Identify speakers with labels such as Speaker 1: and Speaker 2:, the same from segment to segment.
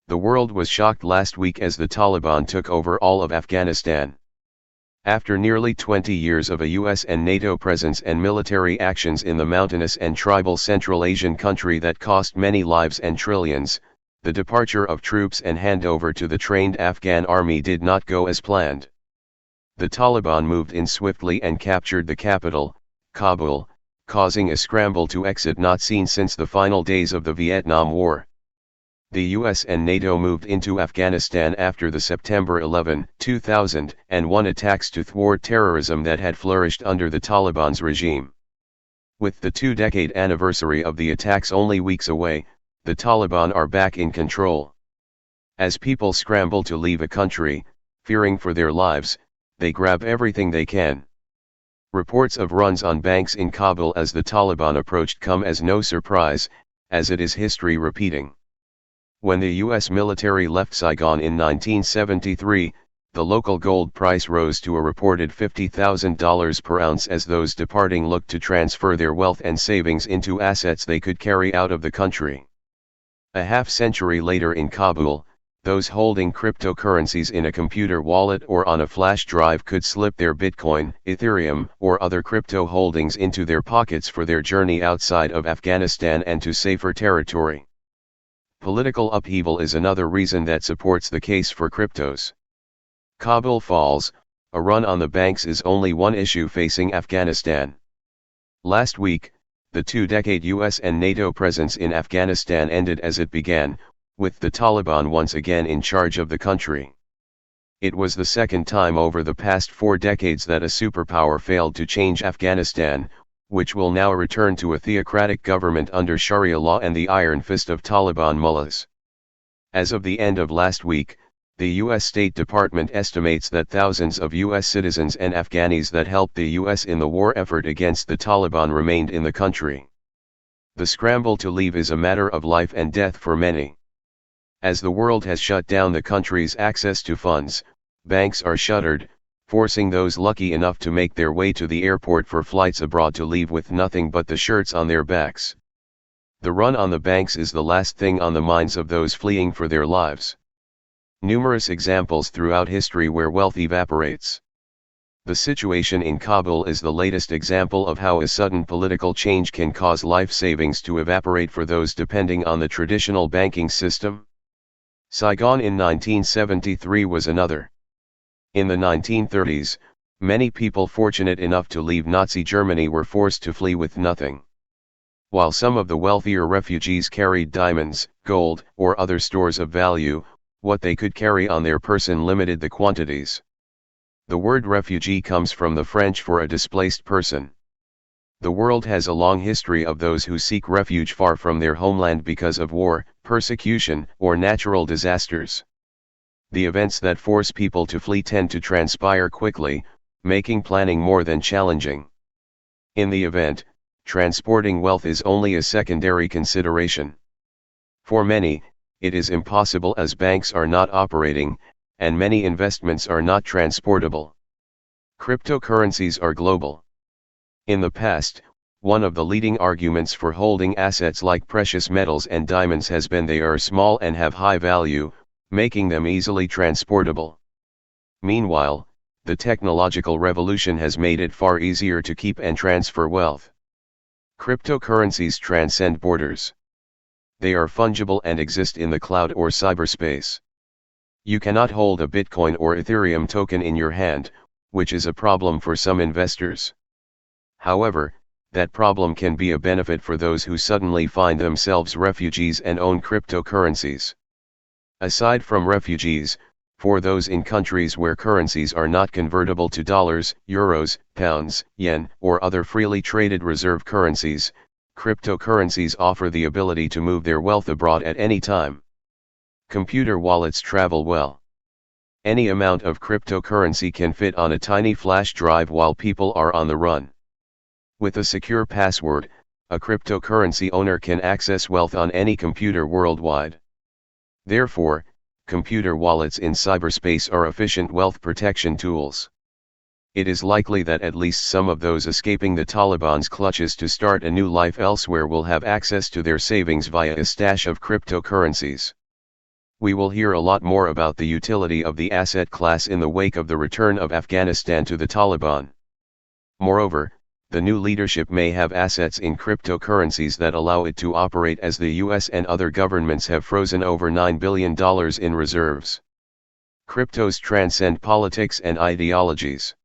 Speaker 1: The world was shocked last week as the Taliban took over all of Afghanistan. After nearly 20 years of a US and NATO presence and military actions in the mountainous and tribal Central Asian country that cost many lives and trillions, the departure of troops and handover to the trained Afghan army did not go as planned. The Taliban moved in swiftly and captured the capital, Kabul, causing a scramble to exit not seen since the final days of the Vietnam War. The US and NATO moved into Afghanistan after the September 11, 2001 attacks to thwart terrorism that had flourished under the Taliban's regime. With the two-decade anniversary of the attacks only weeks away, the Taliban are back in control. As people scramble to leave a country, fearing for their lives, they grab everything they can. Reports of runs on banks in Kabul as the Taliban approached come as no surprise, as it is history repeating. When the US military left Saigon in 1973, the local gold price rose to a reported $50,000 per ounce as those departing looked to transfer their wealth and savings into assets they could carry out of the country. A half-century later in Kabul, those holding cryptocurrencies in a computer wallet or on a flash drive could slip their Bitcoin, Ethereum, or other crypto holdings into their pockets for their journey outside of Afghanistan and to safer territory. Political upheaval is another reason that supports the case for cryptos. Kabul falls, a run on the banks is only one issue facing Afghanistan. Last week, the two-decade US and NATO presence in Afghanistan ended as it began, with the Taliban once again in charge of the country. It was the second time over the past 4 decades that a superpower failed to change Afghanistan, which will now return to a theocratic government under Sharia law and the iron fist of Taliban mullahs. As of the end of last week, the U.S. State Department estimates that thousands of U.S. citizens and Afghanis that helped the U.S. in the war effort against the Taliban remained in the country. The scramble to leave is a matter of life and death for many. As the world has shut down the country's access to funds, banks are shuttered, forcing those lucky enough to make their way to the airport for flights abroad to leave with nothing but the shirts on their backs. The run on the banks is the last thing on the minds of those fleeing for their lives. Numerous examples throughout history where wealth evaporates. The situation in Kabul is the latest example of how a sudden political change can cause life savings to evaporate for those depending on the traditional banking system. Saigon in 1973 was another. In the 1930s, many people fortunate enough to leave Nazi Germany were forced to flee with nothing. While some of the wealthier refugees carried diamonds, gold, or other stores of value, what they could carry on their person limited the quantities. The word refugee comes from the French for a displaced person. The world has a long history of those who seek refuge far from their homeland because of war, persecution, or natural disasters. The events that force people to flee tend to transpire quickly, making planning more than challenging. In the event, transporting wealth is only a secondary consideration. For many, it is impossible as banks are not operating, and many investments are not transportable. Cryptocurrencies are global. In the past, one of the leading arguments for holding assets like precious metals and diamonds has been they are small and have high value, making them easily transportable. Meanwhile, the technological revolution has made it far easier to keep and transfer wealth. Cryptocurrencies transcend borders. They are fungible and exist in the cloud or cyberspace. You cannot hold a Bitcoin or Ethereum token in your hand, which is a problem for some investors. However, that problem can be a benefit for those who suddenly find themselves refugees and own cryptocurrencies. Aside from refugees, for those in countries where currencies are not convertible to dollars, euros, pounds, yen, or other freely traded reserve currencies, cryptocurrencies offer the ability to move their wealth abroad at any time. Computer wallets travel well. Any amount of cryptocurrency can fit on a tiny flash drive while people are on the run. With a secure password, a cryptocurrency owner can access wealth on any computer worldwide. Therefore, computer wallets in cyberspace are efficient wealth protection tools. It is likely that at least some of those escaping the Taliban's clutches to start a new life elsewhere will have access to their savings via a stash of cryptocurrencies. We will hear a lot more about the utility of the asset class in the wake of the return of Afghanistan to the Taliban. Moreover, the new leadership may have assets in cryptocurrencies that allow it to operate, as the US and other governments have frozen over $9 billion in reserves. Cryptos transcend politics and ideologies.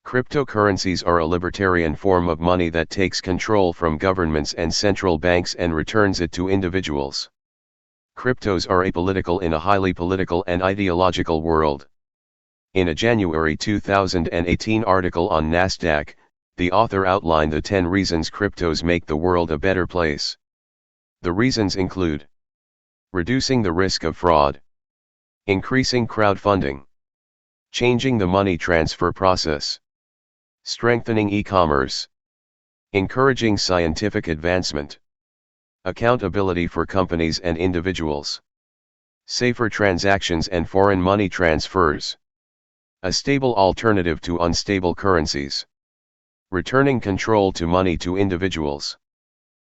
Speaker 1: Cryptocurrencies are a libertarian form of money that takes control from governments and central banks and returns it to individuals. Cryptos are apolitical in a highly political and ideological world. In a January 2018 article on Nasdaq, the author outlined the 10 reasons cryptos make the world a better place. The reasons include: reducing the risk of fraud, increasing crowdfunding, changing the money transfer process, strengthening e-commerce, encouraging scientific advancement, accountability for companies and individuals, safer transactions and foreign money transfers, a stable alternative to unstable currencies, returning control to money to individuals,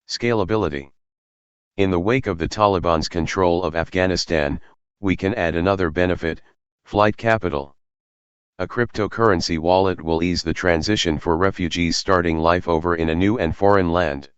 Speaker 1: scalability. In the wake of the Taliban's control of Afghanistan, we can add another benefit: flight capital. A cryptocurrency wallet will ease the transition for refugees starting life over in a new and foreign land.